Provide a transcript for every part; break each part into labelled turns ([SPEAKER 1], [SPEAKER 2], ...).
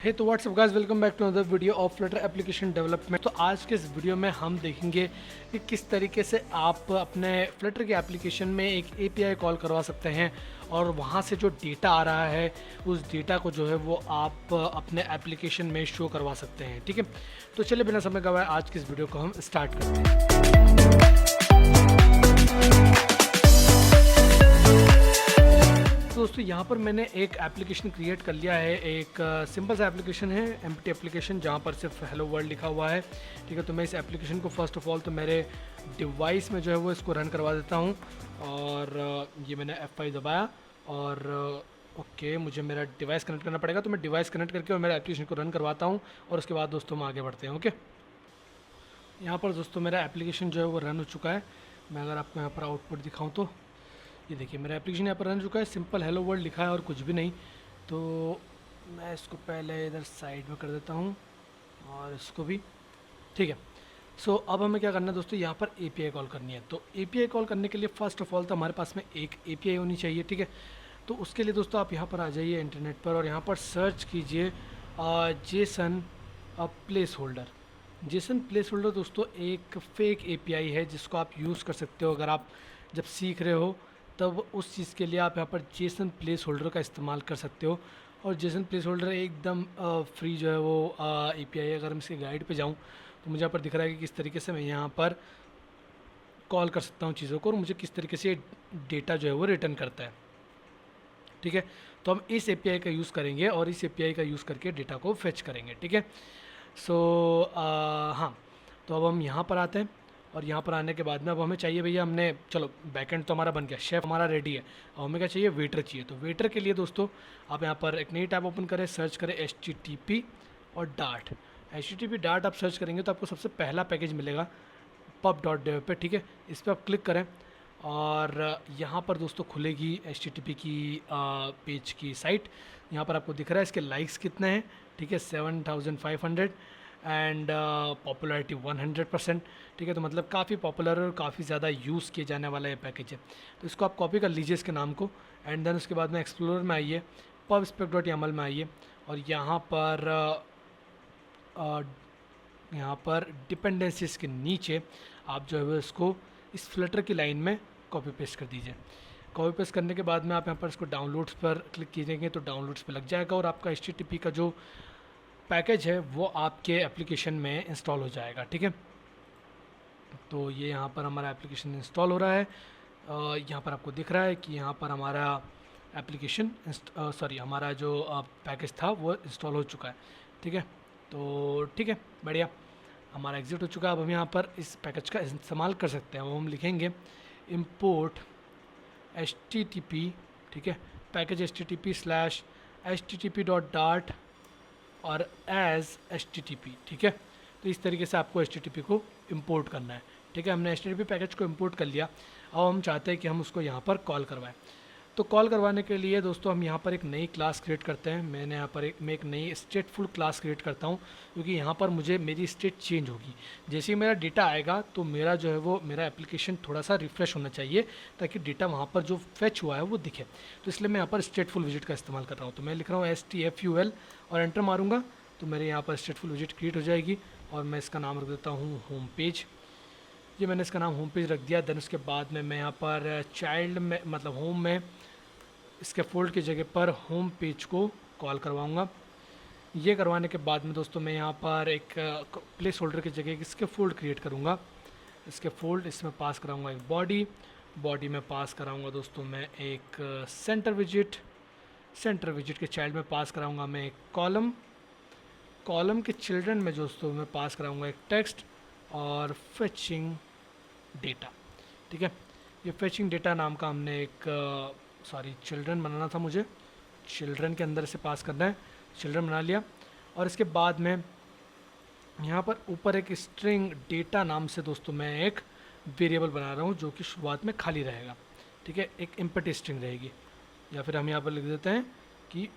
[SPEAKER 1] हे तो what's up guys, welcome back to another video of Flutter application development. तो आज के इस वीडियो में हम देखेंगे कि किस तरीके से आप अपने फ्लटर के एप्लीकेशन में एक एपीआई कॉल करवा सकते हैं और वहाँ से जो डेटा आ रहा है उस डेटा को जो है वो आप अपने एप्लीकेशन में शो करवा सकते हैं। ठीक है, तो चलिए बिना समय गवाए आज की इस वीडियो को हम स्टार्ट करते हैं। दोस्तों यहाँ पर मैंने एक एप्लीकेशन क्रिएट कर लिया है। एक सिंपल सा एप्लीकेशन है, एम्प्टी एप्लीकेशन, जहाँ पर सिर्फ हेलो वर्ल्ड लिखा हुआ है। ठीक है, तो मैं इस एप्लीकेशन को फर्स्ट ऑफ ऑल तो मेरे डिवाइस में जो है वो इसको रन करवा देता हूँ। और ये मैंने F5 दबाया और ओके, मुझे मेरा डिवाइस कनेक्ट करना पड़ेगा, तो मैं डिवाइस कनेक्ट करके और मेरा एप्लीकेशन को रन करवाता हूँ और उसके बाद दोस्तों हम आगे बढ़ते हैं। ओके, यहाँ पर दोस्तों मेरा एप्लीकेशन जो है वो रन हो चुका है। मैं अगर आपको यहाँ पर आउटपुट दिखाऊँ तो ये देखिए मेरा एप्लीकेशन यहाँ पर रन चुका है। सिंपल हेलो वर्ल्ड लिखा है और कुछ भी नहीं। तो मैं इसको पहले इधर साइड में कर देता हूँ और इसको भी। ठीक है, सो अब हमें क्या करना है दोस्तों, यहाँ पर एपीआई कॉल करनी है। तो एपीआई कॉल करने के लिए फ़र्स्ट ऑफ ऑल तो हमारे पास में एक एपीआई होनी चाहिए। ठीक है, तो उसके लिए दोस्तों आप यहाँ पर आ जाइए इंटरनेट पर और यहाँ पर सर्च कीजिए Jason place holder. Jason place holder दोस्तों एक फ़ेक एपीआई है जिसको आप यूज़ कर सकते हो। अगर आप जब सीख रहे हो तब उस चीज़ के लिए आप यहाँ पर जेसन प्लेस होल्डर का इस्तेमाल कर सकते हो। और जेसन प्लेस होल्डर एकदम फ्री जो है वो एपीआई है। अगर मैं इसके गाइड पे जाऊँ तो मुझे यहाँ पर दिख रहा है कि किस तरीके से मैं यहाँ पर कॉल कर सकता हूँ चीज़ों को और मुझे किस तरीके से डेटा जो है वो रिटर्न करता है। ठीक है, तो हम इस एपीआई का यूज़ करेंगे और इस एपीआई का यूज़ करके डेटा को फेच करेंगे। ठीक है, सो हाँ, तो अब हम यहाँ पर आते हैं और यहाँ पर आने के बाद में अब हमें चाहिए भैया, हमने चलो बैकएंड तो हमारा बन गया, शेफ हमारा रेडी है। अब हमें क्या चाहिए, वेटर चाहिए। तो वेटर के लिए दोस्तों आप यहाँ पर एक नई टैब ओपन करें, सर्च करें HTTP और डार्ट। HTTP डार्ट आप सर्च करेंगे तो आपको सबसे पहला पैकेज मिलेगा pub.dev पे। ठीक है, इस पर आप क्लिक करें और यहाँ पर दोस्तों खुलेगी HTTP की पेज की साइट। यहाँ पर आपको दिख रहा है इसके लाइक्स कितने हैं। ठीक है, 7500 एंड पॉपुलैरिटी 100%। ठीक है, तो मतलब काफ़ी पॉपुलर और काफ़ी ज़्यादा यूज़ किए जाने वाला ये पैकेज है। तो इसको आप कॉपी कर लीजिए इसके नाम को एंड देन उसके बाद में एक्सप्लोरर में आइए, pubspec.yaml में आइए और यहाँ पर डिपेंडेंसीज के नीचे आप जो है वो इसको इस फ्लटर की लाइन में कॉपी पेस्ट कर दीजिए। कॉपी पेस्ट करने के बाद में आप यहाँ पर इसको डाउनलोड्स पर क्लिक कीजिएंगे तो डाउनलोड्स पे लग जाएगा और आपका HTTP का जो पैकेज है वो आपके एप्लीकेशन में इंस्टॉल हो जाएगा। ठीक है, तो ये यहाँ पर हमारा एप्लीकेशन इंस्टॉल हो रहा है। यहाँ पर आपको दिख रहा है कि यहाँ पर हमारा एप्लीकेशन हमारा जो पैकेज था वो इंस्टॉल हो चुका है। ठीक है, तो ठीक है, बढ़िया, हमारा एग्ज़िट हो चुका है। अब हम यहाँ पर इस पैकेज का इस्तेमाल कर सकते हैं। वो हम लिखेंगे import HTTP। ठीक है, पैकेज HTTP/http.dart और एज HTTP। ठीक है, तो इस तरीके से आपको HTTP को इंपोर्ट करना है। ठीक है, हमने HTTP पैकेज को इंपोर्ट कर लिया। अब हम चाहते हैं कि हम उसको यहाँ पर कॉल करवाएं। तो कॉल करवाने के लिए दोस्तों हम यहाँ पर एक नई क्लास क्रिएट करते हैं। मैं एक नई स्टेटफुल क्लास क्रिएट करता हूँ क्योंकि यहाँ पर मुझे मेरी स्टेट चेंज होगी। जैसे ही मेरा डेटा आएगा तो मेरा जो है वो मेरा एप्लीकेशन थोड़ा सा रिफ़्रेश होना चाहिए ताकि डेटा वहाँ पर जो फेच हुआ है वो दिखे। तो इसलिए मैं यहाँ पर स्टेटफुल विजिट का इस्तेमाल कर रहा हूँ। तो मैं लिख रहा हूँ STFUL और एंटर मारूंगा तो मेरे यहाँ पर स्टेटफुल विजिट क्रिएट हो जाएगी और मैं इसका नाम रख देता हूँ होम पेज। ये मैंने इसका नाम होम पेज रख दिया। देन उसके बाद में मैं यहाँ पर चाइल्ड में मतलब होम में इसके फोल्ड की जगह पर होम पेज को कॉल करवाऊँगा। ये करवाने के बाद में दोस्तों मैं यहाँ पर एक प्लेस होल्डर की जगह इसके फोल्ड क्रिएट करूँगा। इसके फोल्ड इसमें पास कराऊँगा एक बॉडी में पास कराऊँगा दोस्तों मैं एक सेंटर विजिट के चाइल्ड में पास कराऊँगा मैं एक कॉलम के चिल्ड्रन में दोस्तों मैं पास कराऊँगा एक टेक्स्ट और फेचिंग डेटा। ठीक है, ये फेचिंग डेटा नाम का हमने एक चिल्ड्रन बनाना था, मुझे चिल्ड्रन के अंदर से पास करना है। चिल्ड्रन बना लिया और इसके बाद में यहाँ पर ऊपर एक स्ट्रिंग डेटा नाम से दोस्तों मैं एक वेरिएबल बना रहा हूँ जो कि शुरुआत में खाली रहेगा। ठीक है, एक एम्प्टी स्ट्रिंग रहेगी या फिर हम यहाँ पर लिख देते हैं कि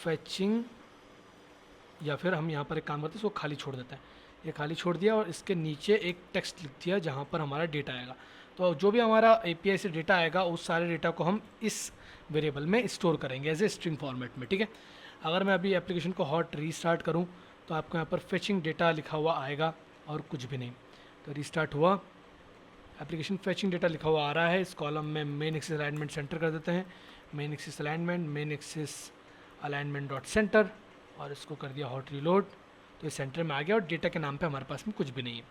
[SPEAKER 1] फेचिंग, या फिर हम यहाँ पर एक काम करते हैं इसको खाली छोड़ देते हैं। ये खाली छोड़ दिया और इसके नीचे एक टेक्स्ट लिख दिया जहाँ पर हमारा डेटा आएगा। तो जो भी हमारा एपीआई से डेटा आएगा उस सारे डेटा को हम इस वेरिएबल में स्टोर करेंगे एज ए स्ट्रिंग फॉर्मेट में। ठीक है, अगर मैं अभी एप्लीकेशन को हॉट रीस्टार्ट करूँ तो आपको यहाँ पर फेचिंग डेटा लिखा हुआ आएगा और कुछ भी नहीं। तो रीस्टार्ट हुआ, एप्लीकेशन फेचिंग डेटा लिखा हुआ आ रहा है। इस कॉलम में मेन एक्सिस अलाइनमेंट सेंटर कर देते हैं, main axis alignment, main axis alignment dot centre, और इसको कर दिया हॉट रीलोड। तो ये सेंटर में आ गया और डेटा के नाम पे हमारे पास में कुछ भी नहीं है।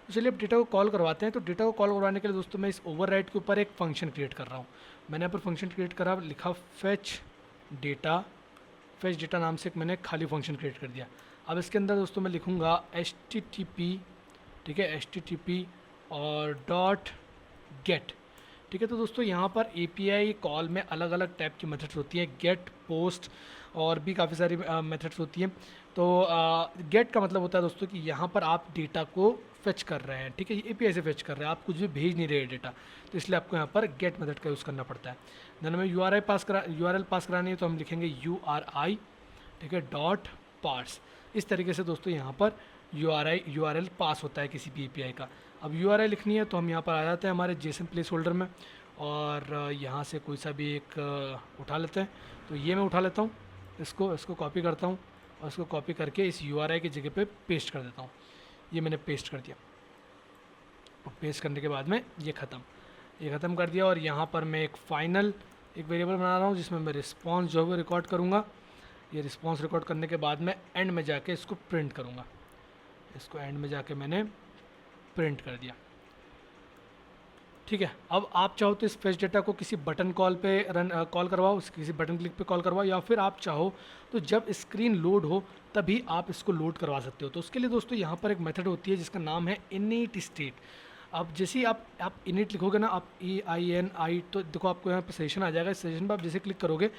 [SPEAKER 1] तो चलिए अब डेटा को कॉल करवाते हैं। तो डेटा को कॉल करवाने के लिए दोस्तों मैं इस ओवरराइड के ऊपर एक फंक्शन क्रिएट कर रहा हूँ। मैंने यहाँ पर फंक्शन क्रिएट करा, लिखा फेच डेटा, फेच डेटा नाम से एक मैंने खाली फंक्शन क्रिएट कर दिया। अब इसके अंदर दोस्तों मैं लिखूँगा HTTP, ठीक है, HTTP और डॉट गेट, ठीक है। तो दोस्तों यहाँ पर API कॉल में अलग अलग टाइप की मेथड्स होती हैं, गेट, पोस्ट और भी काफ़ी सारी मेथड्स होती हैं। तो गेट का मतलब होता है दोस्तों कि यहाँ पर आप डेटा को फेच कर रहे हैं, ठीक है, API से फेच कर रहे हैं, आप कुछ भी भेज नहीं रहे डेटा, तो इसलिए आपको यहाँ पर गेट मेथड का यूज़ करना पड़ता है। देन हमें URL पास करानी है, तो हम लिखेंगे URI, ठीक है, डॉट पार्स। इस तरीके से दोस्तों यहाँ पर URL पास होता है किसी भी API का। अब URI लिखनी है तो हम यहाँ पर आ जाते हैं हमारे JSON प्लेस होल्डर में, और यहाँ से कोई सा भी एक उठा लेते हैं। तो ये मैं उठा लेता हूँ, इसको कॉपी करता हूँ और इसको कॉपी करके इस URI की जगह पे पेस्ट कर देता हूँ। ये मैंने पेस्ट कर दिया, और पेस्ट करने के बाद में ये ख़त्म कर दिया। और यहाँ पर मैं एक फाइनल एक वेरिएबल बना रहा हूँ जिसमें मैं रिस्पॉन्स जो है वो रिकॉर्ड करूँगा। ये रिस्पॉन्स रिकॉर्ड करने के बाद मैं एंड में जाके इसको प्रिंट करूँगा। इसको एंड में जाके मैंने प्रिंट कर दिया, ठीक है। अब आप चाहो तो इस फेच डेटा को किसी बटन कॉल पे कॉल करवाओ, किसी बटन क्लिक पे कॉल करवाओ, या फिर आप चाहो तो जब स्क्रीन लोड हो तभी आप इसको लोड करवा सकते हो। तो उसके लिए दोस्तों यहाँ पर एक मेथड होती है जिसका नाम है इनिट स्टेट। अब जैसे ही आप इनिट लिखोगे ना, आप EINI, तो देखो आपको यहाँ पे सेशन आ जाएगा। इस सेशन पर आप जैसे क्लिक करोगे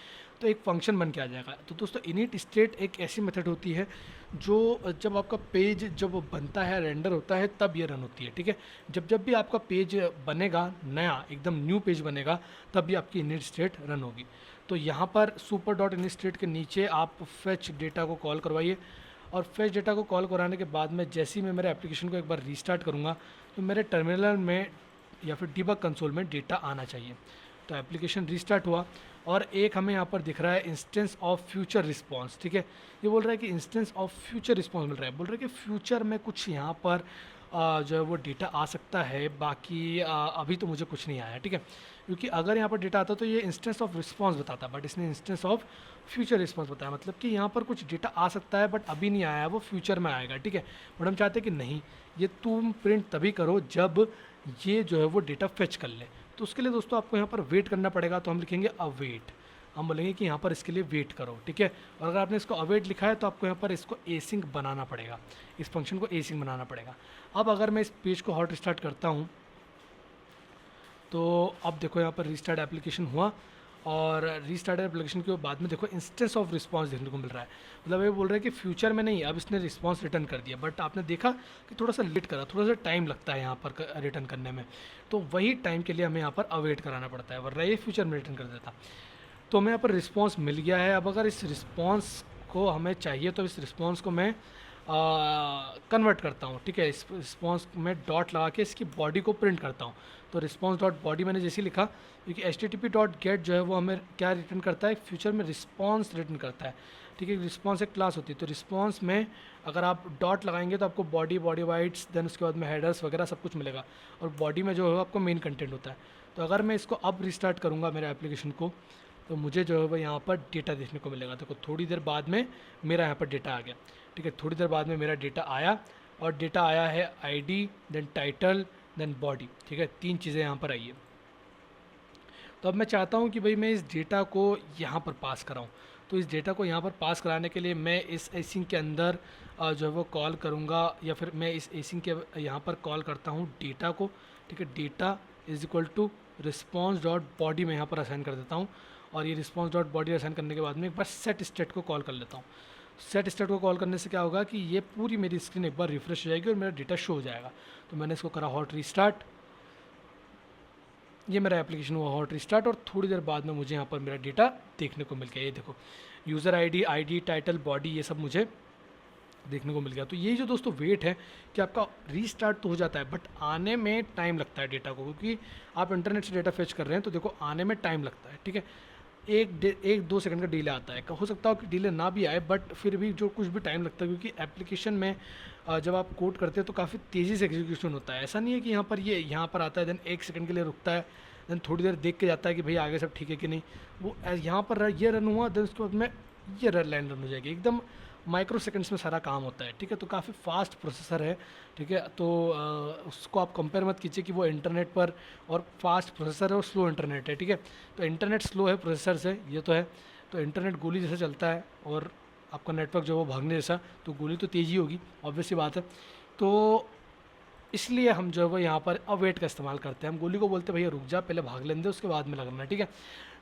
[SPEAKER 1] तो एक फंक्शन बन के आ जाएगा। तो दोस्तों इनिट स्टेट एक ऐसी मेथड होती है जो जब आपका पेज जब बनता है, रेंडर होता है, तब ये रन होती है, ठीक है। जब भी आपका पेज बनेगा, नया एकदम न्यू पेज बनेगा, तब भी आपकी इनिट स्टेट रन होगी। तो यहाँ पर सुपर डॉट इनिट स्टेट के नीचे आप फेच डेटा को कॉल करवाइए, और फेच डेटा को कॉल कराने के बाद में जैसे ही मैं मेरे एप्लीकेशन को एक बार रीस्टार्ट करूँगा तो मेरे टर्मिनल में या फिर डिबग कंसोल में डेटा आना चाहिए। तो एप्लीकेशन रीस्टार्ट हुआ और एक हमें यहाँ पर दिख रहा है इंस्टेंस ऑफ फ्यूचर रिस्पॉन्स, ठीक है। ये बोल रहा है कि इंस्टेंस ऑफ फ्यूचर रिस्पॉन्स मिल रहा है, बोल रहा है कि फ्यूचर में कुछ यहाँ पर जो है वो डेटा आ सकता है, बाकी अभी तो मुझे कुछ नहीं आया, ठीक है। क्योंकि अगर यहाँ पर डेटा आता तो ये इंस्टेंस ऑफ रिस्पॉन्स बताता, बट इसने इंस्टेंस ऑफ फ्यूचर रिस्पॉन्स बताया, मतलब कि यहाँ पर कुछ डेटा आ सकता है बट अभी नहीं आया है, वो फ्यूचर में आएगा, ठीक है। बट हम चाहते हैं कि नहीं, ये तुम प्रिंट तभी करो जब ये जो है वो डेटा फेच कर ले। तो उसके लिए दोस्तों आपको यहाँ पर वेट करना पड़ेगा। तो हम लिखेंगे अवेट, हम बोलेंगे कि यहाँ पर इसके लिए वेट करो, ठीक है। और अगर आपने इसको अवेट लिखा है तो आपको यहाँ पर इसको एसिंक बनाना पड़ेगा, इस फंक्शन को एसिंक बनाना पड़ेगा। अब अगर मैं इस पेज को हॉट रिस्टार्ट करता हूँ तो अब देखो यहाँ पर रीस्टार्ट एप्लीकेशन हुआ, और रीस्टार्ट एप्लीकेशन के बाद में देखो इंस्टेंस ऑफ रिस्पांस देखने को मिल रहा है। मतलब ये बोल रहा है कि फ्यूचर में नहीं, अब इसने रिस्पांस रिटर्न कर दिया, बट आपने देखा कि थोड़ा सा लेट करा, थोड़ा सा टाइम लगता है यहाँ पर रिटर्न करने में। तो वही टाइम के लिए हमें यहाँ पर अवेट कराना पड़ता है, वरना ये फ्यूचर में रिटर्न कर देता। तो हमें यहाँ पर रिस्पॉन्स मिल गया है। अब अगर इस रिस्पॉन्स को हमें चाहिए तो इस रिस्पॉन्स को मैं कन्वर्ट करता हूँ, ठीक है। इस रिस्पॉन्स में डॉट लगा के इसकी बॉडी को प्रिंट करता हूँ। तो रिस्पॉन्स डॉट बॉडी मैंने जैसे लिखा, क्योंकि HTTP डॉट गेट जो है वो हमें क्या रिटर्न करता है, फ्यूचर में रिस्पॉन्स रिटर्न करता है, ठीक है। रिस्पॉन्स एक क्लास होती है, तो रिस्पॉन्स में अगर आप डॉट लगाएंगे तो आपको बॉडी वाइट्स, देन उसके बाद में हेडर्स वगैरह सब कुछ मिलेगा, और बॉडी में जो है आपको मेन कंटेंट होता है। तो अगर मैं इसको अब रिस्टार्ट करूँगा मेरे एप्लीकेशन को, तो मुझे जो है वो यहाँ पर डेटा देखने को मिलेगा। देखो थोड़ी देर बाद में मेरा यहाँ पर डेटा आ गया, ठीक है। थोड़ी देर बाद में मेरा डेटा आया, और डेटा आया है ID, then title, then body, ठीक है। 3 चीज़ें यहाँ पर आई है। तो अब मैं चाहता हूँ कि भाई मैं इस डेटा को यहाँ पर पास कराऊँ। तो इस डेटा को यहाँ पर पास कराने के लिए मैं इस एसिंक के अंदर जो है वो कॉल करूँगा, या फिर मैं इस एसिंक के यहाँ पर कॉल करता हूँ डेटा को, ठीक है। Data is equal to response dot body में यहाँ पर असाइन कर देता हूँ, और ये रिस्पॉन्स डॉट बॉडी असाइन करने के बाद में एक बार सेट स्टेट को कॉल कर लेता हूँ। सेट स्टेट को कॉल करने से क्या होगा कि ये पूरी मेरी स्क्रीन एक बार रिफ्रेश हो जाएगी और मेरा डेटा शो हो जाएगा। तो मैंने इसको करा हॉट रीस्टार्ट, ये मेरा एप्लीकेशन हुआ हॉट रीस्टार्ट, और थोड़ी देर बाद में मुझे यहाँ पर मेरा डेटा देखने को मिल गया। ये देखो यूज़र ID, टाइटल, बॉडी, ये सब मुझे देखने को मिल गया। तो ये जो दोस्तों वेट है कि आपका रीस्टार्ट तो हो जाता है, बट आने में टाइम लगता है डेटा को, क्योंकि आप इंटरनेट से डेटा फेच कर रहे हैं, तो देखो आने में टाइम लगता है, ठीक है। एक दो सेकंड का डिले आता है। हो सकता हो कि डिले ना भी आए, बट फिर भी जो कुछ भी टाइम लगता है, क्योंकि एप्लीकेशन में जब आप कोड करते हैं तो काफ़ी तेज़ी से एग्जीक्यूशन होता है। ऐसा नहीं है कि यहाँ पर आता है देन 1 सेकंड के लिए रुकता है, देन थोड़ी देर देख के जाता है कि भाई आगे सब ठीक है कि नहीं। वो यहाँ पर ये रन हुआ, देन उसके बाद में ये लाइन रन हो जाएगी। एकदम माइक्रो सेकंड्स में सारा काम होता है, ठीक है। तो काफ़ी फास्ट प्रोसेसर है, ठीक है। तो उसको आप कंपेयर मत कीजिए कि वो इंटरनेट पर और फास्ट प्रोसेसर है और स्लो इंटरनेट है, ठीक है। तो इंटरनेट स्लो है प्रोसेसर से, ये तो है। तो इंटरनेट गोली जैसा चलता है और आपका नेटवर्क जो है वो भागने जैसा, तो गोली तो तेज़ी होगी, ऑब्वियस सी बात है। तो इसलिए हम जो है वो यहाँ पर अवेट का इस्तेमाल करते हैं। हम गोली को बोलते हैं भैया रुक जा, पहले भाग लेने दे, उसके बाद में लगना, ठीक है।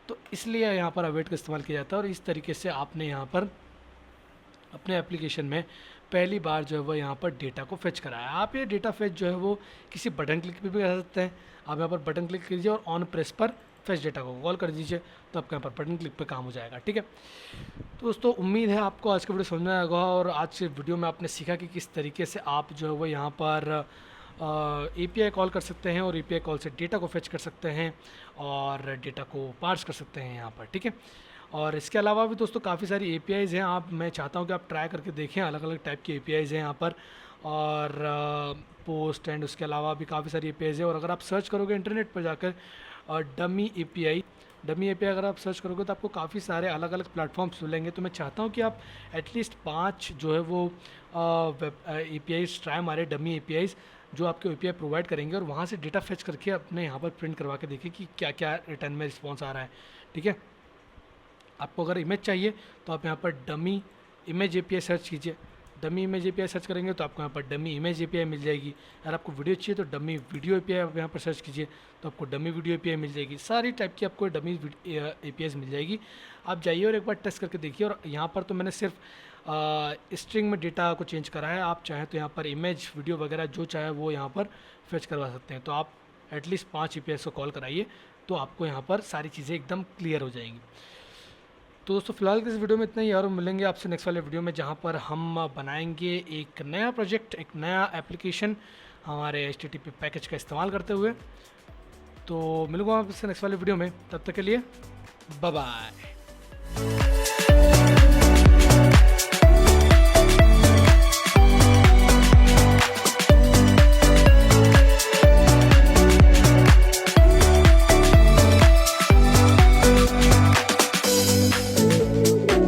[SPEAKER 1] तो इसलिए यहाँ पर अवेट का इस्तेमाल किया जाता है। और इस तरीके से आपने यहाँ पर अपने एप्लीकेशन में पहली बार जो है वो यहाँ पर डेटा को फेच कराया। आप ये डेटा फेच जो है वो किसी बटन क्लिक पे भी कर सकते हैं। आप यहाँ पर बटन क्लिक कीजिए और ऑन प्रेस पर फेच डेटा को कॉल कर दीजिए, तो आपके यहाँ पर बटन क्लिक पे काम हो जाएगा, ठीक है। तो दोस्तों उम्मीद है आपको आज का वीडियो समझ में आया होगा, और आज के वीडियो में आपने सीखा कि किस तरीके से आप जो है वो यहाँ पर API कॉल कर सकते हैं, और API कॉल से डेटा को फेच कर सकते हैं और डेटा को पार्स कर सकते हैं यहाँ पर, ठीक है। और इसके अलावा भी दोस्तों काफ़ी सारी APIs हैं। मैं चाहता हूँ कि आप ट्राई करके देखें, अलग अलग टाइप की APIs हैं यहाँ पर, और पोस्ट एंड उसके अलावा भी काफ़ी सारी APIs है। और अगर आप सर्च करोगे इंटरनेट पर जाकर डमी API अगर आप सर्च करोगे तो आपको काफ़ी सारे अलग अलग प्लेटफॉर्म्स मिलेंगे। तो मैं चाहता हूँ कि आप एटलीस्ट 5 जो है वो APIs ट्राई मारे, डमी APIs जो आपके API प्रोवाइड करेंगे, और वहाँ से डेटा फेच करके अपने यहाँ पर प्रिंट करवा के देखिए कि क्या क्या रिटर्न में रिस्पॉन्स आ रहा है, ठीक है। आपको अगर इमेज चाहिए तो आप यहाँ पर डमी इमेज API सर्च कीजिए। डमी इमेज API सर्च करेंगे तो आपको यहाँ पर डमी इमेज API मिल जाएगी। अगर आपको वीडियो चाहिए तो डमी वीडियो API आप यहाँ पर सर्च कीजिए, तो आपको डमी वीडियो API मिल जाएगी। सारी टाइप की आपको डमी APIs मिल जाएगी। आप जाइए और एक बार टेस्ट करके देखिए। और यहाँ पर तो मैंने सिर्फ स्ट्रिंग में डेटा को चेंज करा है। आप चाहें तो यहाँ पर इमेज वीडियो वगैरह जो चाहे वो यहाँ पर फेच करवा सकते हैं। तो आप एटलीस्ट 5 APIs को कॉल कराइए, तो आपको यहाँ पर सारी चीज़ें एकदम क्लियर हो जाएंगी। तो दोस्तों फिलहाल के इस वीडियो में इतना ही, और मिलेंगे आपसे नेक्स्ट वाले वीडियो में, जहाँ पर हम बनाएंगे एक नया प्रोजेक्ट, एक नया एप्लीकेशन हमारे HTTP पैकेज का इस्तेमाल करते हुए। तो मिलूंगा आपसे नेक्स्ट वाले वीडियो में, तब तक के लिए बाय बाय।